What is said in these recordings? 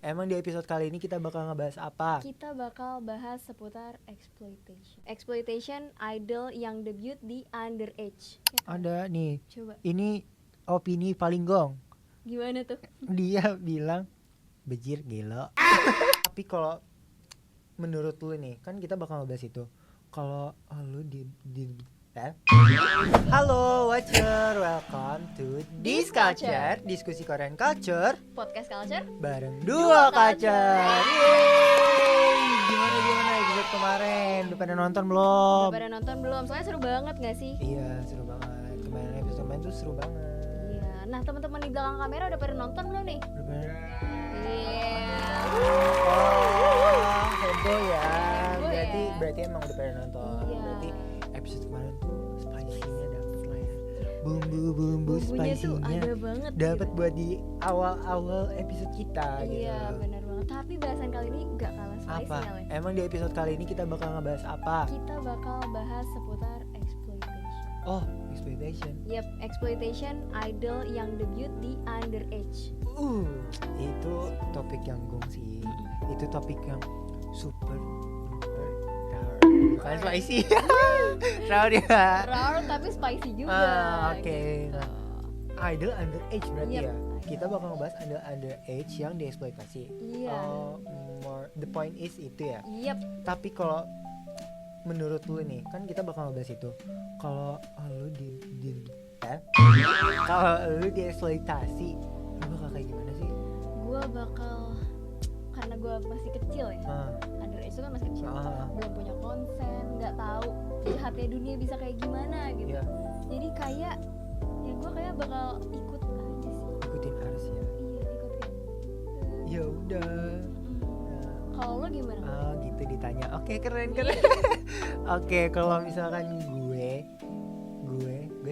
Emang di episode kali ini kita bakal ngebahas apa? Kita bakal bahas seputar exploitation. Exploitation idol yang debut di underage. Ya kan? Ada nih, Coba ini opini paling gong. gimana tuh? Dia bilang bejir gelo. Tapi kalau menurut lu nih, kan kita bakal ngebahas itu. Kalau lu Halo Watcher, welcome to This Culture, diskusi Korean Culture Podcast Culture. bareng Dua Dua Culture. Culture. Yeay! Gimana episode kemarin? Udah pada nonton belum? Udah pada nonton belum? Soalnya seru banget gak sih? Iya, seru banget. Kemarin episode kemarin tuh seru banget. Iya. Nah, teman-teman di belakang kamera udah pada nonton belum nih? Udah pada- Iya. Oh, heboh ya. Heboh ya. Berarti emang udah pada nonton. Iya. Berarti episode kemarin tuh spicy-nya dapet lah ya. Bumbu Bumbunya tuh spicy-nya ada banget. dapat gitu. buat di awal-awal episode kita gitu. Iya, benar banget. Tapi bahasan kali ini gak kalah spicy Apa? ya, Le. Emang di episode kali ini kita bakal ngebahas apa? Kita bakal bahas seputar exploitation. Oh, exploitation. Yep, exploitation idol yang debut di underage. Itu topik yang gong sih. Itu topik yang super duper rar. Bukan spicy. Rar ya. Rare tapi spicy juga. Oke. gitu. Nah, idol underage berarti Yep, ya. idol. Kita bakal ngebahas idol underage yang dieksploitasi. Iya. The point is itu ya. Yep. Tapi kalau menurut lu nih, kan kita bakal ngebahas itu. Kalau lu kalau lu dieksploitasi, lu bakal kayak gimana sih? Gua bakal, karena gua masih kecil ya. Ah, Underage itu kan masih kecil. ah, Belum punya konsen, nggak tahu jahatnya dunia bisa kayak gimana gitu. iya, Jadi kayak ya gua kayak bakal ikut aja sih. ikutin arus ya. Iya, ikut kayak. Ya udah. Nah, Kalau lo gimana? gitu ditanya. Oke, keren. Oke, kalau misalkan gue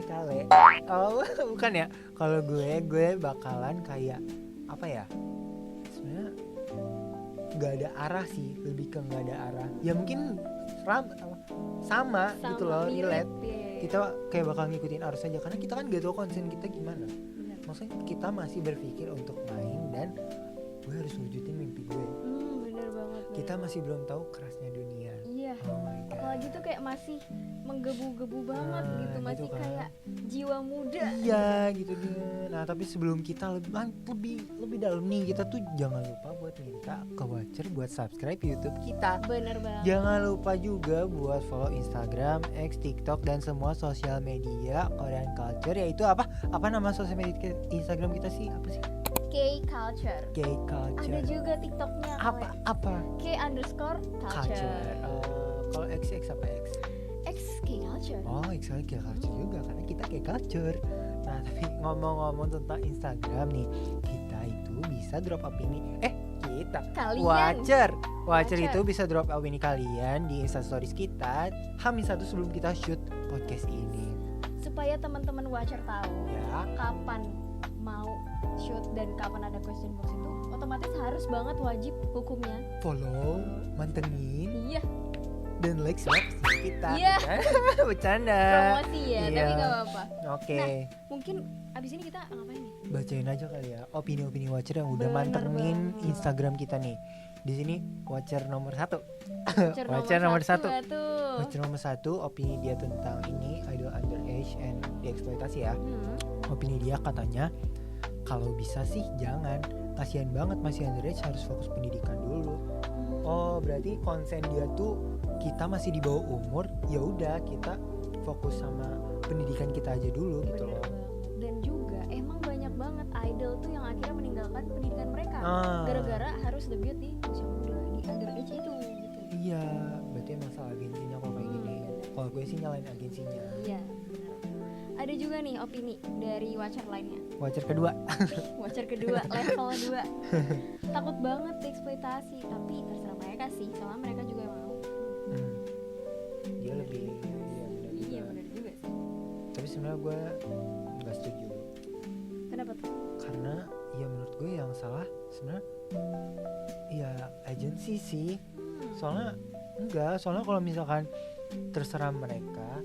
kale. Oh, bukan ya. Kalau gue bakalan kayak apa ya? Sebenarnya nggak ada arah sih, lebih ke nggak ada arah. Ya mungkin sama gitu loh, relate. Ya. Kita kayak bakal ngikutin arus aja karena kita kan gak tahu konsen kita gimana. Bener. Maksudnya kita masih berpikir untuk main dan gue harus wujudin mimpi gue. Bener banget. Kita masih belum tahu kerasnya dunia. Iya. Oh my god. Apalagi tuh kayak masih menggebu-gebu banget Nah, gitu, masih gitu kan. kayak jiwa muda. Iya gitu dia. Nah tapi sebelum kita lebih dalam nih, kita tuh jangan lupa buat minta ke Watcher buat subscribe YouTube kita. Bener banget. Jangan lupa juga buat follow Instagram, X, TikTok dan semua sosial media Korean Culture. Yaitu apa? Apa nama sosial media Instagram kita sih? Apa sih? K-Culture. K-Culture. Ada juga TikToknya. Apa? K_culture. Kalau X apa X? X K-Culture. Oh, X-nya K-Culture juga karena kita K-Culture. Nah, tapi ngomong-ngomong tentang Instagram nih, kita itu bisa drop opini. Kalian. Watcher itu bisa drop opini kalian di Insta Stories kita H-1 sebelum kita shoot podcast ini. Supaya teman-teman watcher tahu Ya. kapan mau shoot dan kapan ada question box itu, otomatis harus banget wajib hukumnya. Follow, mantengin Iya, dan like subscribe kita. Iya. Bercanda. promosi ya, Iya. tapi gak apa-apa. Oke. Mungkin abis ini kita ngapain nih? Bacain aja kali ya opini-opini Watcher yang udah Bener mantengin banget. Instagram kita nih. Di sini Watcher nomor 1. Watcher nomor satu. nggak tuh? Watcher nomor 1 opini dia tentang ini idol underage and dieksploitasi ya. Opini dia katanya kalau bisa sih jangan. Kasihan banget masih underage, harus fokus pendidikan dulu. Oh, berarti konsen dia tuh kita masih di bawah umur, ya udah kita fokus sama pendidikan kita aja dulu gitu Bener loh. banget. Dan juga emang banyak banget idol tuh yang akhirnya meninggalkan pendidikan mereka gara-gara harus debut di usia muda, di underage itu gitu. Iya, berarti emang salah agensinya kalau kayak gini. Bener. Kalau gue sih nyalain agensinya. Iya, benar. Ada juga nih opini dari watcher lainnya. Watcher kedua. Watcher kedua, level 2. Takut banget dieksploitasi, tapi terserah mereka sih, soalnya mereka juga mau. Dia lebih iya benar juga. Iya, benar juga sih. Tapi sebenarnya gue nggak setuju. Kenapa tuh? Karena ya menurut gue yang salah sebenarnya ya agensi sih. Soalnya kalau misalkan terserah mereka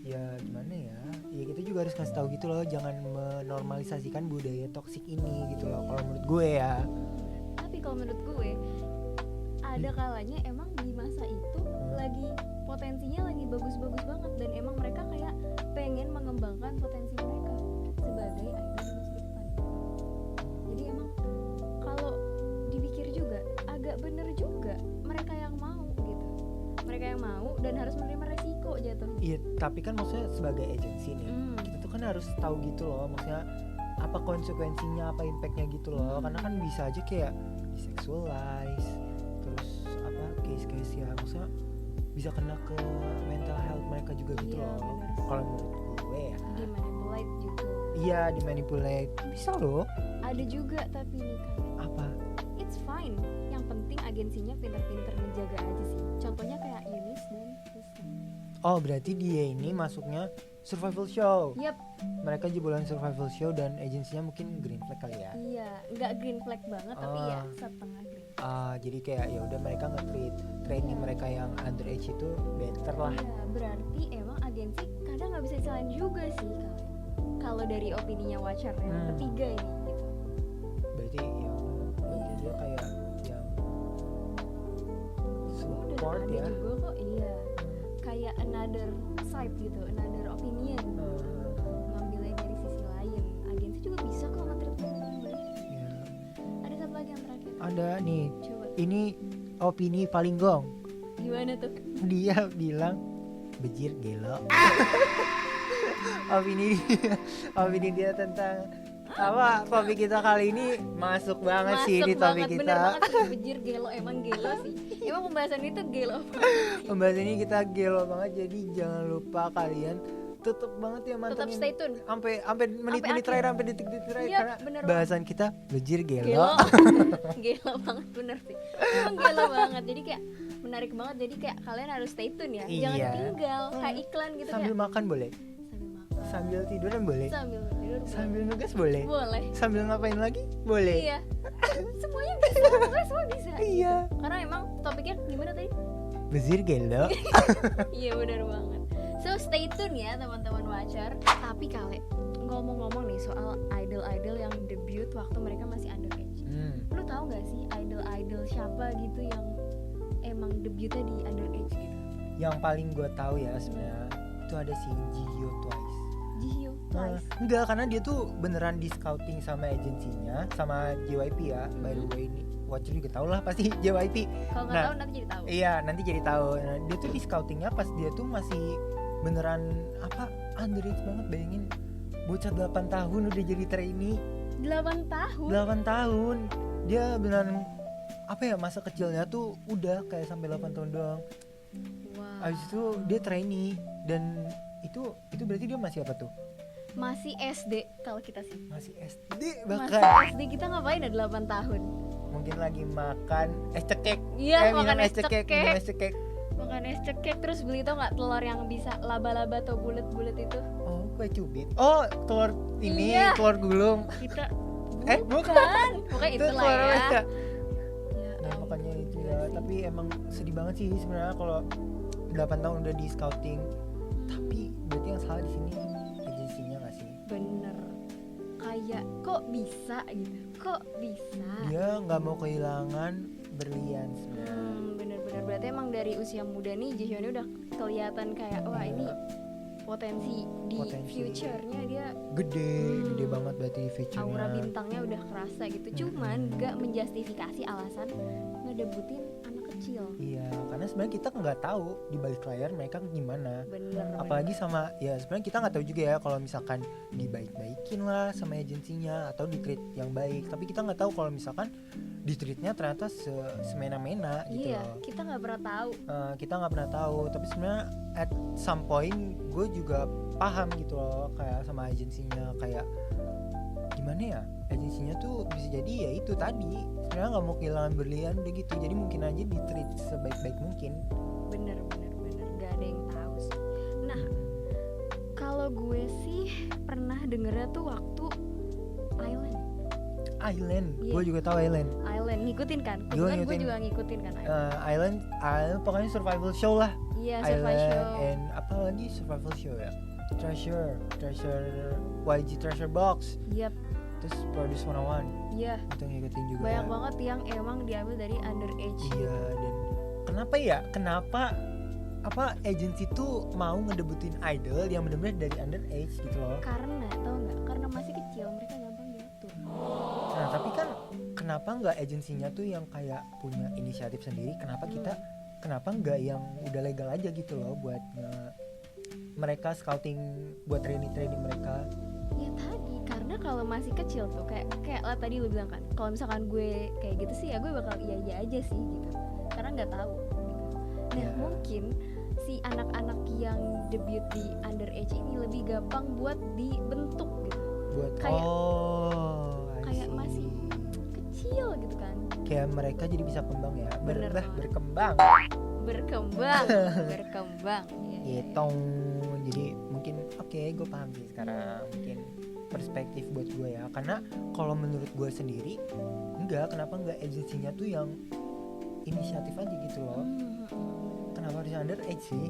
ya gimana ya kita juga harus kasih tahu gitu loh, jangan menormalisasikan budaya toksik ini gitu loh kalau menurut gue ya. Tapi kalau menurut gue ada kalanya emang di masa itu lagi potensinya lagi bagus-bagus banget, dan emang mereka kayak pengen mengembangkan potensi mereka sebagai idol di masa depan. Jadi emang kalau dipikir juga agak bener juga mereka yang mau gitu, mereka yang mau dan harus menerima resiko jatuhnya. Iya, tapi kan maksudnya sebagai agensi nih, kita tuh kan harus tahu gitu loh, maksudnya apa konsekuensinya, apa impactnya gitu loh. Karena kan bisa aja kayak disexualize, terus apa case-case ya, maksudnya bisa kena ke mental health mereka juga gitu Iya, loh. bener. Kalau menurut gue ya, Dimanipulate juga. iya dimanipulate bisa loh. Ada juga tapi nih kalian, Apa? it's fine. Yang penting agensinya pinter-pinter ngejaga aja sih. Contohnya kayak Eunice dan Rizky. Oh berarti dia ini masuknya survival show. Yap, Mereka jebolan survival show dan agensinya mungkin green flag kali ya. iya, nggak green flag banget tapi Oh. ya setengah green. Jadi kayak ya udah mereka nge-treat training mereka yang underage itu better lah. Iya, berarti emang agensi kadang nggak bisa disalahin juga sih kalian. Kalau dari opininya Watcher yang ketiga ini gitu. Berarti ya berarti dia kayak yang support Ada ya. juga kok, iya. Kayak another side gitu, another opinion. Ngambilnya dari sisi lain. Agensi juga bisa kok nge-treat mereka dengan baik. Ya. Ada satu lagi yang terakhir. Ada nih, Coba, ini opini paling gong. gimana tuh? Dia bilang bejir gelo. opini dia tentang apa topik kita kali ini masuk banget sih ini topik bener kita. banget sih, bejir gelo, emang gelo sih. Emang pembahasan itu gelo. Pembahasan ini kita gelo banget, jadi jangan lupa kalian tetep banget ya mantengin. Tetap stay tune. Sampai menit-menit Sampai terakhir, sampai detik-detik terakhir, Iya, karena bener bahasan kita bejir Gelo. gelo. Gelo banget, bener sih. Emang gelo banget. Jadi kayak menarik banget. Jadi kayak kalian harus stay tune ya. Jangan Iya. ditinggal kayak iklan gitu Sambil kayak makan boleh, sambil makan. sambil tiduran boleh, Sambil tidur boleh. sambil nugas boleh, Boleh. sambil ngapain lagi boleh. Iya. Semuanya bisa. Pokoknya semua bisa. Iya. Karena emang topiknya gimana tadi? Bejir gelo. Iya benar banget. So stay tune ya teman-teman Watcher. Tapi kali ngomong-ngomong nih soal idol-idol yang debut waktu mereka masih underage. Lu tahu nggak sih idol-idol siapa gitu yang emang debutnya di underage gitu? Yang paling gue tahu ya sebenarnya itu ada si Jihyo Twice. Jihyo Twice. Enggak, karena dia tuh beneran di scouting sama agensinya, sama JYP ya. By the way, ini Watcher juga tau lah pasti JYP. Kalau nggak Nah, tahu nanti jadi tahu. Iya, nanti jadi tahu. Nah, dia tuh di scoutingnya pas dia tuh masih beneran apa underage banget, bayangin bocah 8 tahun udah jadi trainee. 8 tahun. 8 tahun. Dia beneran apa ya, masa kecilnya tuh udah kayak sampai 8 tahun doang. Wow. Abis itu dia trainee dan itu berarti dia masih apa tuh? Masih SD kalau kita sih. Masih SD Masih bahkan. SD, kita ngapain ya 8 tahun? Mungkin lagi makan es cekek. Iya, minum makan es minum es cekek. Makan es cekek terus beli tau nggak telur yang bisa laba-laba atau bulat-bulat itu? Oh, kue cubit. Oh, telur ini, Iya. telur gulung. Kita Bukan. pokoknya Itu itulah telur ya. apa ya? Ya Nah, ampun, makanya itu gila ya. sih. Tapi emang sedih banget sih sebenarnya kalau 8 tahun udah di scouting. Tapi berarti yang salah di sini agensinya nggak sih? Bener, kayak kok bisa gitu, kok bisa. Dia nggak mau kehilangan berlian sebenarnya. Bener-bener berarti emang dari usia muda nih Jihyun udah kelihatan kayak wah Iya. ini potensi di Potensi. future-nya dia, Gede banget berarti feature-nya. aura bintangnya udah kerasa gitu. Cuman gak menjustifikasi alasan ngedebutin anak kecil. Iya, karena sebenarnya kita nggak tahu di balik layar mereka gimana. Bener. Apalagi sama ya sebenarnya kita nggak tahu juga ya kalau misalkan dibaik-baikin lah sama agensinya atau di-treat yang baik. Tapi kita nggak tahu kalau misalkan di-treatnya ternyata semena-mena gitu Iya, loh. kita nggak pernah tahu. Kita nggak pernah tahu. Tapi sebenarnya at some point gue juga paham gitu loh kayak sama agensinya, kayak gimana ya, agensinya tuh bisa jadi ya itu tadi sebenarnya nggak mau kehilangan berlian udah gitu, jadi mungkin aja di-treat sebaik-baik mungkin. Bener, gak ada yang tahu sih. Nah, kalau gue sih pernah dengernya tuh waktu Island, Iya. gue juga tahu Island. ngikutin kan? Gue Kebetulan gue ngikutin. juga ngikutin kan Island. Island pokoknya survival show lah. Iya, Island survival show. and apa lagi survival show ya, treasure YG treasure box. Yap. terus Produce 101 Iya, itu ngikutin juga. banyak banget yang emang diambil dari underage. Iya, dan kenapa apa agency tuh mau ngedebutin idol yang benar-benar dari underage gitu loh. Karena tau nggak, karena masih kecil mereka gampang diatur. Nah tapi kan kenapa nggak agensinya tuh yang kayak punya inisiatif sendiri, kenapa nggak yang udah legal aja gitu loh buat mereka scouting buat training mereka. Ya tadi, karena kalau masih kecil tuh kayak lah tadi lu bilang kan, kalau misalkan gue kayak gitu sih ya gue bakal iya aja sih gitu, karena nggak tahu gitu. Nah Ya. mungkin si anak-anak yang debut di underage ini lebih gampang buat dibentuk gitu, Buat Kayak- I kayak see. masih kecil gitu kan, Kayak mereka jadi bisa kembang ya, Bener banget. berkembang berkembang ya. gitu. Jadi mungkin oke, gue paham sih sekarang, mungkin perspektif buat gue ya, karena kalau menurut gue sendiri kenapa enggak agensinya tuh yang inisiatif aja gitu loh. Kenapa harus underage sih?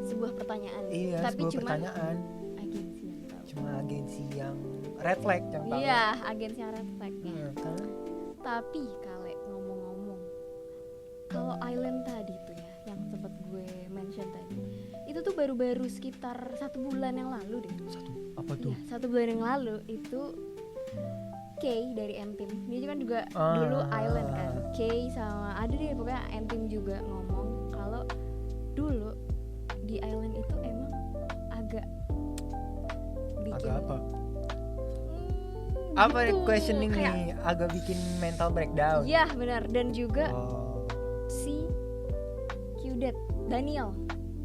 Sebuah pertanyaan. Iya, Tapi sebuah cuman pertanyaan. agensi yang tahu. Cuma agensi yang red flag yang tahu. Iya, agensi yang red flag-nya. Kan? Tapi Kale, ngomong-ngomong, kalau Island tadi tuh ya, yang sempat gue mention tadi, itu tuh baru-baru sekitar 1 bulan yang lalu deh. Apa tuh? Iya, 1 bulan yang lalu itu Kay dari N-Team. Dia kan juga dulu Island kan. Kay sama ada deh pokoknya N-Team juga ngomong kalau dulu di Island itu emang agak bikin Agak apa? Apa gitu, questioning kayak- nih? Agak bikin mental breakdown. Iya benar, dan juga Oh. si Qdet Daniel.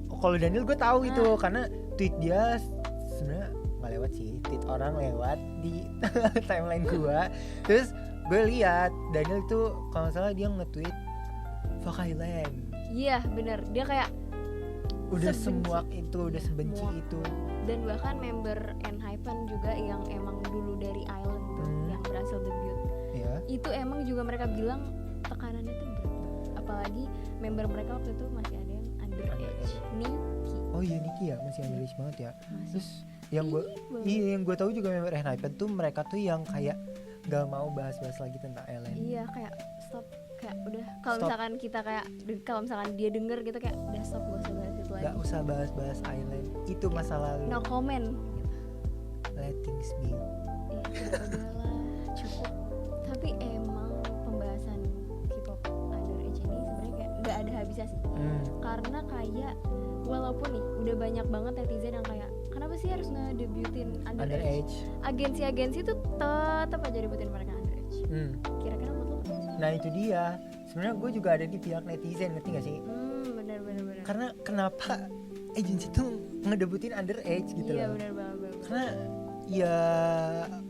Oh, kalau Daniel gue tahu itu Ah. karena tweet dia sebenarnya nggak lewat sih, tweet orang lewat di timeline gue. Terus gue lihat Daniel itu kalau nggak salah dia nge-tweet fuck Island. Iya benar, dia kayak Udah Sebenci. semuak itu, udah sebenci Muak. itu. dan bahkan member Enhypen juga yang emang dulu dari Island tuh yang berhasil debut. Ya. Itu emang juga mereka bilang tekanannya tuh berat banget. Apalagi member mereka waktu itu masih ada yang underage. Niki Oh iya Niki ya, masih underage banget ya. masih. Terus yang gue Iya, yang gue tahu juga member Enhypen tuh mereka tuh yang kayak gak mau bahas-bahas lagi tentang Island. iya kayak stop, kayak udah kalau Stop. misalkan kita kayak kalau misalkan dia denger gitu kayak udah stop, gak usah bahas itu lagi. Gak usah bahas-bahas Island, itu masa lalu. No comment gitu. Let things be. Ya udahlah, cukup. Tapi emang pembahasan K-pop underage ini sebenarnya kayak nggak ada habisnya sih. Karena kayak walaupun nih udah banyak banget netizen yang kayak kenapa sih harus ngedebutin underage? Underage. Agensi-agensi tuh tetap aja debutin mereka underage. Kira-kira menurut lo kenapa sih? Nah itu dia. Sebenarnya gue juga ada di pihak netizen, ngerti gak sih? Benar. Karena kenapa agensi tuh ngedebutin underage gitu Iya loh? benar banget. Karena ya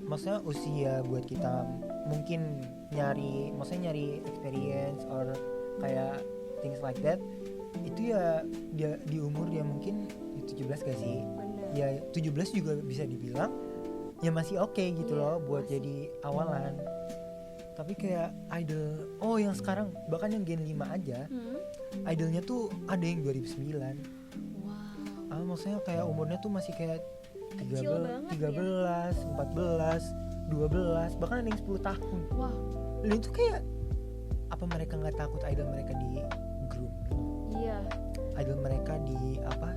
maksudnya usia buat kita mungkin nyari experience or kayak things like that, itu ya dia di umur dia mungkin 17 gak sih? Benar. Ya 17 juga bisa dibilang ya masih oke gitu Iya, loh buat masih. jadi awalan. Tapi kayak idol yang sekarang bahkan yang Gen 5 aja idolnya tuh ada yang 2009. Wow. Maksudnya kayak umurnya tuh masih kayak Kecil banget 13, 14, 12, bahkan ada yang 10 tahun. Wah, Dan itu kayak apa mereka nggak takut idol mereka di grooming? iya, Idol mereka di apa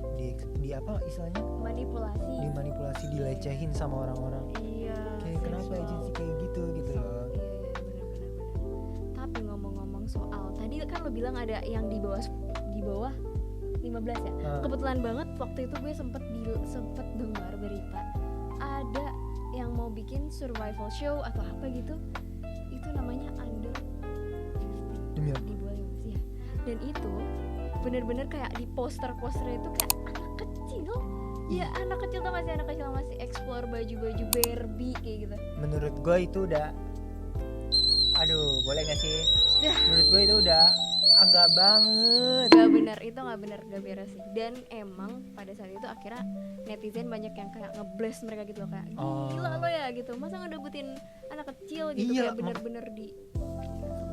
istilahnya? manipulasi. Dimanipulasi, dilecehin sama orang-orang. Iya. Kayak kenapa seksual. agensi kayak gitu loh. Iya benar. Tapi ngomong-ngomong soal tadi kan lo bilang ada yang di bawah 15 ya. Kebetulan banget waktu itu gue sempet dengar berita ada yang mau bikin survival show atau apa gitu. Itu namanya under 15 Demi apa? di bawah 15 ya. Dan itu bener-bener kayak di poster-posternya itu kayak anak kecil. Ya anak kecil tuh masih anak kecil masih explore baju-baju Barbie kayak gitu. Menurut gue itu udah, aduh boleh gak sih? Yah. Menurut gue itu udah enggak banget. Gak benar, itu gak benar, gak beres sih. Dan emang pada saat itu akhirnya netizen banyak yang kayak ngeblast mereka gitu loh, kayak gila lo ya gitu, masa ngedebutin anak kecil gitu. Iya, kayak bener-bener di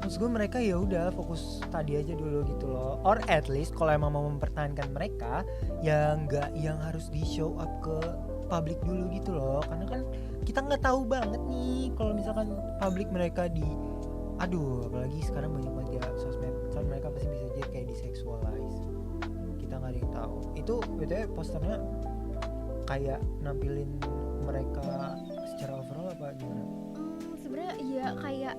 Maksud gue mereka ya udah fokus tadi aja dulu gitu loh. Or at least kalau emang mau mempertahankan mereka ya nggak yang harus di show up ke publik dulu gitu loh. Karena kan kita nggak tahu banget nih kalau misalkan publik mereka apalagi sekarang banyak banget ya sosmed kan, mereka pasti bisa jadi kayak diseksualize, kita nggak ada yang tahu. Itu betulnya posternya kayak nampilin mereka secara overall apa gimana? Sebenarnya ya kayak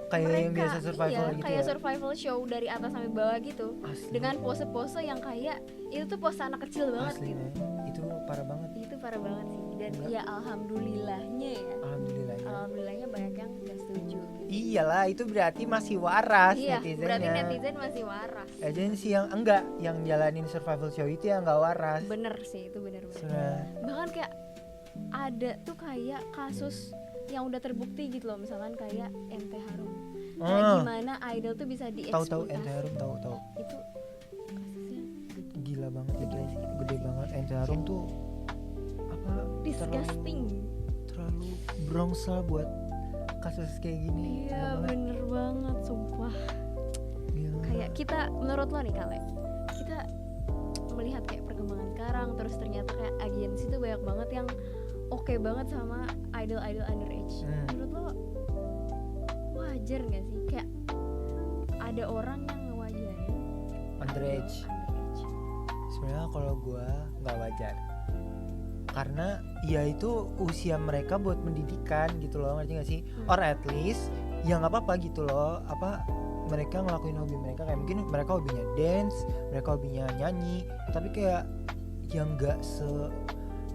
Kayak yang mereka biasa survival gitu kayak ya. survival show dari atas sampai bawah gitu. Asli. Dengan pose-pose yang kayak itu tuh pose anak kecil banget Asli, gitu. men. Itu parah banget. Itu parah banget sih. Dan Enggak. ya alhamdulillahnya ya. Alhamdulillahnya banyak yang gak setuju gitu. Iyalah, itu berarti masih waras Iya, netizennya. berarti netizen masih waras. Agensi yang enggak, yang jalanin survival show itu yang enggak waras. Bener sih, itu bener. Sudah. Bahkan kayak ada tuh kayak kasus yang udah terbukti gitu loh, misalkan kayak MT Harum. Kayak gimana idol tuh bisa dieksploitasi. Tahu NT Harum tahu. Itu kasusnya Gila banget itu. Gila sih, Gede banget NT Harum tuh apa? disgusting. Terlalu bronx lah buat kasus kayak gini. Iya, bener banget sumpah. Gila. Kayak kita, menurut lo nih Kale, kita melihat kayak perkembangan sekarang, terus ternyata kayak agensi tuh banyak banget yang oke banget sama idol-idol underage. Menurut lo wajar gak sih kayak ada orang yang ngewajarin Underage. Sebenarnya kalau gue nggak wajar, karena ya itu usia mereka buat pendidikan gitu loh, ngerti gak sih? Or at least ya nggak apa-apa gitu loh, apa mereka ngelakuin hobi mereka, kayak mungkin mereka hobinya dance, mereka hobinya nyanyi, tapi kayak yang nggak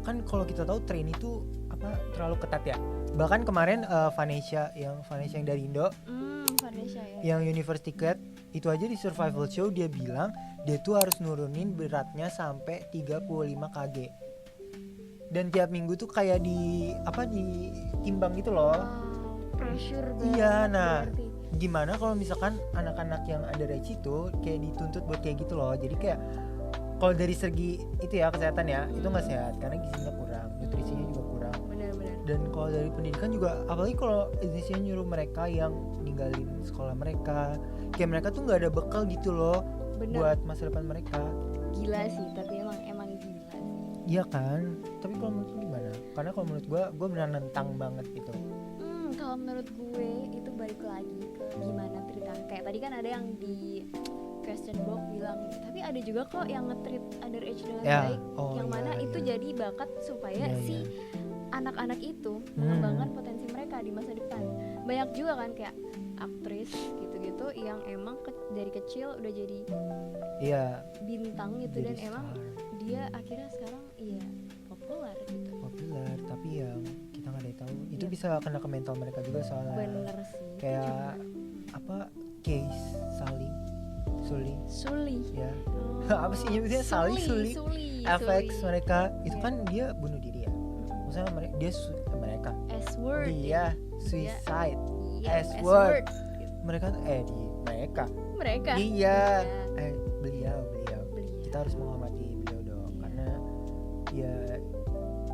kan kalau kita tahu train itu apa terlalu ketat ya. Bahkan kemarin Vanessa yang dari Indo, Vanessa ya. yang Universe Ticket itu aja di survival show dia bilang dia tuh harus nurunin beratnya sampai 35 kg. Dan tiap minggu tuh kayak ditimbang gitu loh. Wow, pressure banget. Iya, nah berarti. gimana kalau misalkan anak-anak yang underage itu kayak dituntut buat kayak gitu loh. Jadi kayak kalau dari segi itu ya kesehatan ya, itu nggak sehat karena gizinya kurang, nutrisinya juga kurang. Benar-benar. Dan kalau dari pendidikan juga, apalagi kalau Indonesia nyuruh mereka yang ninggalin sekolah mereka, kayak mereka tuh nggak ada bekal gitu loh. Bener. Buat masa depan mereka. Gila sih, tapi emang gila sih. Iya kan, tapi kalau menurut lu gimana? Karena kalau menurut gue benar nentang banget gitu. Kalau menurut gue itu balik lagi ke gimana treat. Kayak tadi kan ada yang di question box bilang, tapi ada juga kok yang nge-treat underage dengan baik, yang mana itu jadi bakat supaya si anak-anak itu mengembangkan potensi mereka di masa depan. Banyak juga kan kayak aktris gitu-gitu yang emang dari kecil udah jadi bintang gitu, dan emang dia akhirnya sekarang populer gitu. Populer, tapi yang kita nggak ada yang tahu itu bisa kena ke mental mereka juga soalnya. Bener sih. Kayak apa case Suli ya. Apa sih nyebutnya Suli FX mereka itu kan dia bunuh diri ya. Maksudnya mereka S-word dia suicide. S-word Mereka mereka iya beliau kita harus menghormati beliau dong, karena ya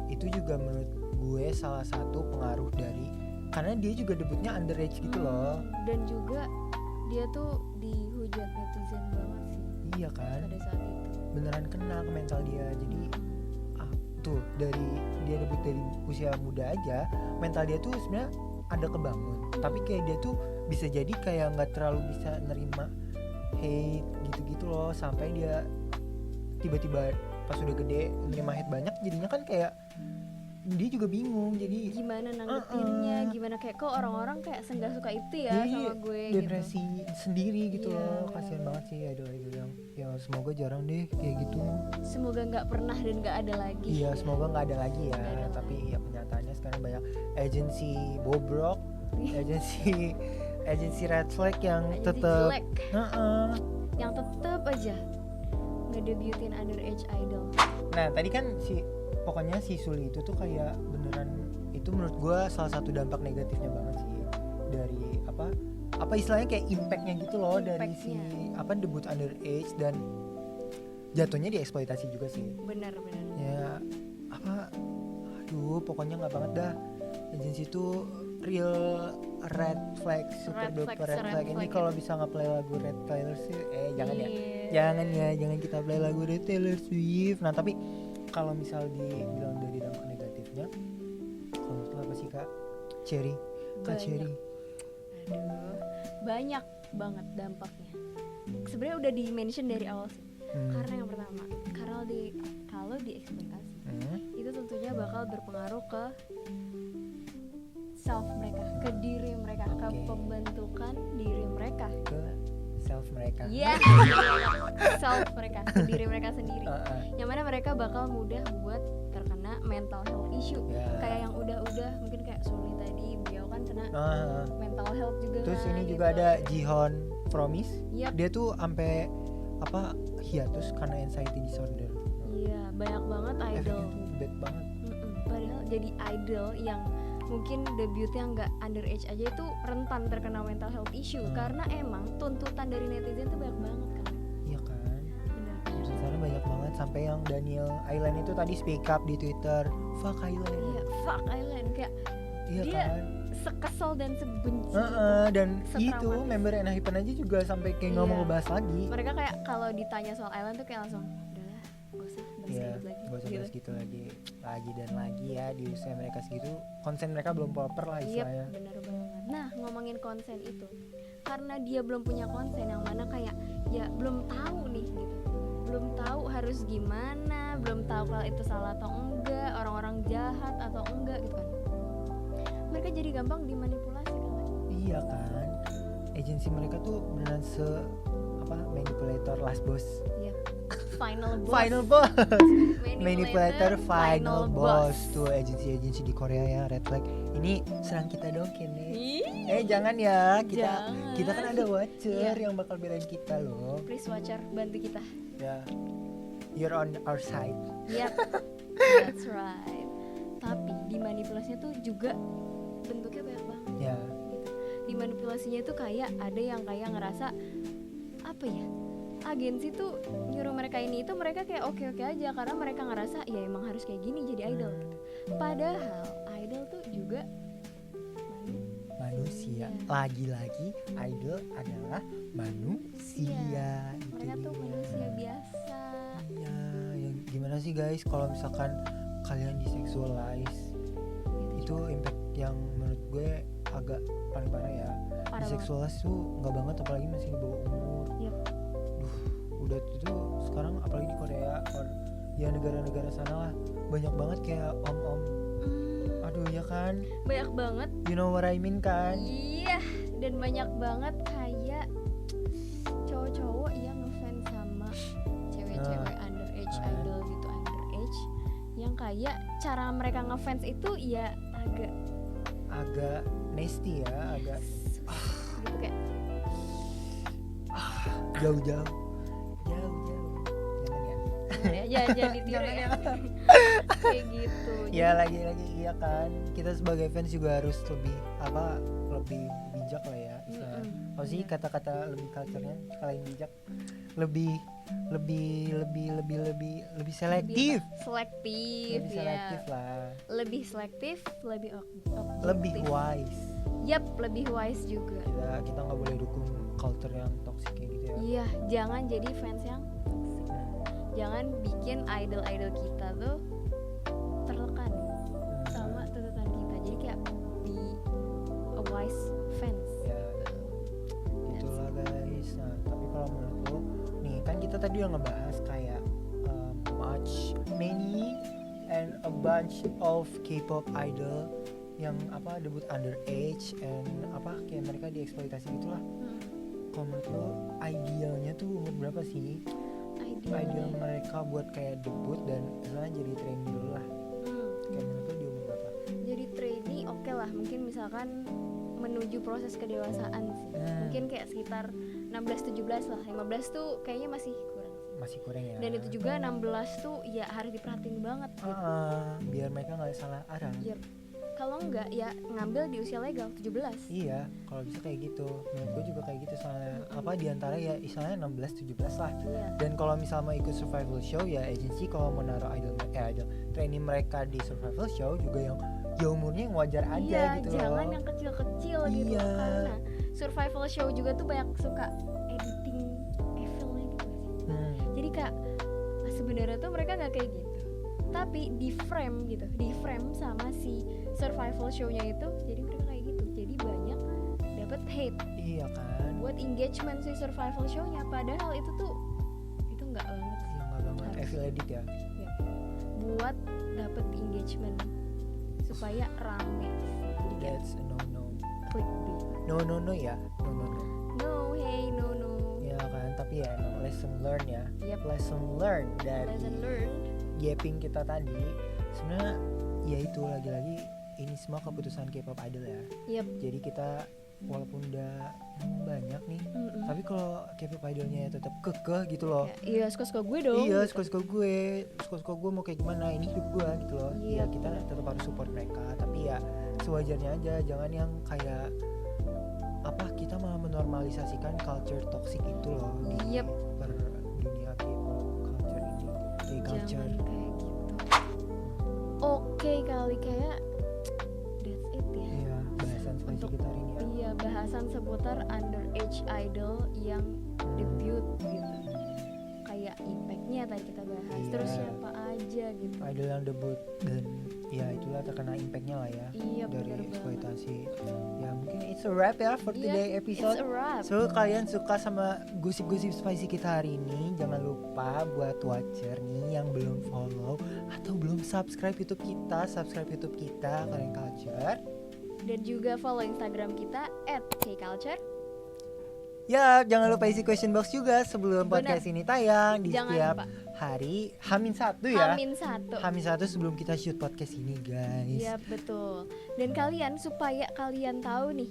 itu juga menurut gue salah satu pengaruh dari, karena dia juga debutnya underage gitu loh. Dan juga dia tuh dihujat netizen banget sih. Iya kan, pada saat itu beneran kena ke mental dia. Jadi tuh dari dia debut dari usia muda aja, mental dia tuh sebenarnya ada kebangun, tapi kayak dia tuh bisa jadi kayak nggak terlalu bisa nerima hate gitu-gitu loh, sampai dia tiba-tiba pas udah gede nerima hate banyak, jadinya kan kayak dia juga bingung jadi gimana nanggepinnya, gimana kayak kok orang-orang kayak nggak suka itu ya sama gue depresi gitu. Sendiri gitu loh. Bener. Kasian banget sih idol-idol yang ya semoga jarang deh kayak gitu. Semoga nggak pernah dan nggak ada lagi. Iya, semoga nggak ada lagi ya. Ada Tapi lagi. ya kenyataannya sekarang banyak agensi bobrok, agensi red flag yang Agensi tetap jelek, yang tetap aja ngedebutin underage idol. Nah tadi kan pokoknya si Suli itu tuh kayak beneran, itu menurut gue salah satu dampak negatifnya banget sih dari apa istilahnya kayak impactnya gitu loh, dari si debut underage dan jatuhnya dieksploitasi juga sih. Benar. Ya pokoknya nggak banget dah. Agensi itu real red flag, super duper red flag. Ini kalau bisa nge-play lagu Red Taylor Swift, jangan kita play lagu Red Taylor Swift. Nah tapi kalau misal dibilang dari dampak negatifnya, sih Kak Cherry? Kak Banyak. Cherry. Aduh, banyak banget dampaknya. Sebenarnya udah di mention dari awal sih. Karena yang pertama, kalau dieksploitasi itu tentunya bakal berpengaruh ke self mereka, ke diri mereka, ke Oke. pembentukan diri mereka. Ke self mereka. Iya, self mereka, ke diri mereka sendiri. Yang mana mereka bakal mudah buat terkena mental health issue. Ya. Kayak yang udah mungkin kayak Suli tadi, beliau kan kena Nah, mental health juga. terus kan, ini gitu. juga ada Jihon Promise. Yap. Dia tuh sampai apa hiatus karena anxiety disorder. Iya, banyak banget idol. Efeknya tuh bad banget. Padahal jadi idol yang mungkin debutnya nggak underage aja itu rentan terkena mental health issue karena emang tuntutan dari netizen tuh banyak banget kan. Iya kan? Bener. Misalnya banyak banget sampai yang Daniel Island itu tadi speak up di Twitter, fuck Island. Iya, fuck Island kayak Iya dia kan? sekesel dan sebenci Dan setraumatis. itu member NHIPN aja juga sampai kayak nggak mau Iya. ngebahas lagi. mereka kayak kalau ditanya soal Island tuh kayak langsung udahlah gak usah bahas Iya, kayak gitu lagi gak usah gitu. bahas gitu lagi dan lagi ya di usia mereka segitu, konsen mereka belum proper lah Yep, istilahnya. bener banget. Nah, ngomongin konsen itu, karena dia belum punya konsen yang mana kayak ya belum tahu nih gitu, belum tahu harus gimana, belum tahu kalau itu salah atau enggak, orang-orang jahat atau enggak gitu kan. Mereka jadi gampang dimanipulasi kan. Iya kan, agensi mereka tuh beneran manipulator last boss. Iya. Final boss. Final boss. Manipulator Final boss tuh agensi-agensi di Korea ya, red flag. Ini serang kita dong Kene. Ih, Jangan ya, kita Jangan. kan ada watcher Iya. yang bakal belain kita loh. please watcher bantu kita. Ya, you're on our side. Yap, that's right. Tapi dimanipulasinya tuh juga bentuknya banyak banget. Ya, Gitu. Dimanipulasinya itu kayak ada yang kayak ngerasa apa ya? Agensi tuh nyuruh mereka ini itu mereka kayak oke-oke aja karena mereka ngerasa ya emang harus kayak gini jadi idol gitu. Padahal idol tuh juga manusia. Iya. Lagi-lagi idol adalah manusia. Iya, Itu mereka tuh dia. manusia biasa. Iya, yang gimana sih guys kalau misalkan kalian disexualize, itu impact yang menurut gue agak paling parah ya. Parah banget. Disexualize tuh nggak banget, apalagi masih di bawah umur. Yep. Udah itu sekarang apalagi di Korea ya negara-negara sana lah banyak banget kayak om-om. Aduh ya kan, Banyak banget. you know what I mean kan? Iya, dan banyak banget kayak cowok-cowok yang ngefans sama cewek-cewek underage kan. idol gitu, underage yang kayak cara mereka ngefans itu ya agak Nasty ya, agak gitu kayak jauh-jauh. Jangan ya. jangan ditiru ya. Kayak gitu. Ya lagi-lagi iya kan, kita sebagai fans juga harus lebih bijak lah ya istilahnya. Apa sih kata-kata lebih culture-nya selain bijak, lebih selektif. Selektif Lebih ya. selektif lah, Lebih selektif, lebih lebih objektif. wise. Yap, lebih wise juga. Kita nggak boleh dukung culture yang toxic kayak gitu ya. Iya, jangan jadi fans yang toxic. Jangan bikin idol-idol kita tuh tertekan sama tuntutan kita. Jadi kayak be a wise fans. Ya, itulah guys. Nah, tapi kalau menurut lo, nih kan kita tadi udah ngebahas kayak many and a bunch of K-pop idol yang debut underage and kayak mereka dieksploitasi gitulah. Kalau menurut lo idealnya tuh umur berapa sih? Ideal mereka buat kayak debut dan misalnya jadi trainee dulu lah. Kayak menurut lo di umur berapa? Jadi trainee oke lah, mungkin misalkan menuju proses kedewasaan sih. Mungkin kayak sekitar 16-17 lah. 15 tuh kayaknya masih kurang sih. Masih kurang ya. Dan itu juga 16 tuh ya harus diperhatiin banget gitu. Biar mereka nggak salah arah. Yep. Kalau enggak ya ngambil di usia legal 17. Iya, kalau bisa kayak gitu. Menurut gue juga kayak gitu soalnya diantara ya istilahnya 16-17 lah. Iya. Dan kalau misalnya mau ikut survival show ya agensi kalau mau naruh idol trainee mereka di survival show juga yang ya umurnya yang wajar aja Iya, gitu jangan loh. yang kecil-kecil gitu Iya. karena survival show juga tuh banyak suka editing evilnya gitu gak sih? Jadi kak sebenarnya tuh mereka nggak kayak gitu, tapi di frame gitu, di frame sama si survival show-nya itu, jadi mereka kayak gitu, jadi banyak dapat hate Iya kan. buat engagement si survival show-nya, padahal itu nggak banget sih. Iya nggak banget. Harus. Evil edit ya. Ya. Buat dapat engagement supaya rame, jadi kayak That's a no. clickbait. No ya. No. No, hey, no. Ya kan. Tapi ya emang lesson learn ya. Yep. Lesson learn dari Lesson learned. gaping kita tadi. Sebenarnya ya itu lagi-lagi ini semua keputusan K-pop idol ya. Yep. Jadi kita walaupun udah banyak nih, Mm-mm. tapi kalau K-pop idolnya tetap kekeh gitu loh. Iya, suka-suka gue dong. Iya, gitu. suka-suka gue mau kayak gimana, ini hidup gue gitu loh. Iya. Ya kita tetap harus support mereka, tapi ya sewajarnya aja, jangan yang kayak apa kita malah menormalisasikan culture toxic itu loh di Yep. per dunia K-pop culture ini, K-culture. Jangan kayak gitu. Oke kali kayak that's it ya. Iya, bahasan spicy Untuk- kita hari ini ya. Iya, bahasan seputar underage idol yang debut gitu. Kayak impactnya tadi kita bahas. Iya. Terus siapa aja gitu. Idol yang debut dan ya itulah terkena impactnya lah ya Iya, dari bener banget. eksploitasi. Ya mungkin it's a wrap ya for Iya, today It's episode. a wrap. So kalian suka sama gosip-gosip spicy kita hari ini, jangan lupa buat watcher nih yang belum follow atau belum subscribe YouTube kita Kalian Culture. Dan juga follow Instagram kita @kculture. Ya, jangan lupa isi question box juga sebelum Benar. podcast ini tayang di Jangan setiap lupa. hari H-1 ya. H-1. H-1 sebelum kita shoot podcast ini, guys. Iya betul. Dan kalian supaya kalian tahu nih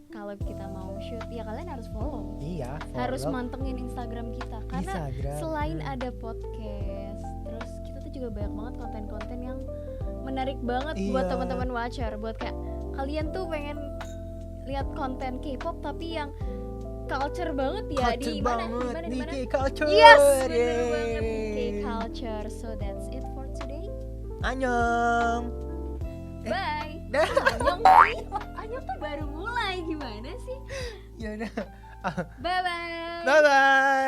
kalau kita mau shoot, ya kalian harus follow. Iya, Harus follow mantengin Instagram kita karena Instagram. selain ada podcast, terus kita tuh juga banyak banget konten-konten yang menarik banget buat Iya. teman-teman watcher, buat kayak kalian tuh pengen lihat konten K-pop tapi yang culture banget ya. Culture Di mana? banget di Di mana? K-Culture. Yes, bener banget Yeay. K-culture. So that's it for today. Annyeong. Bye. Dah. Anyong sih. Anyong tuh baru mulai, gimana sih? Ya udah. Bye bye. Bye bye.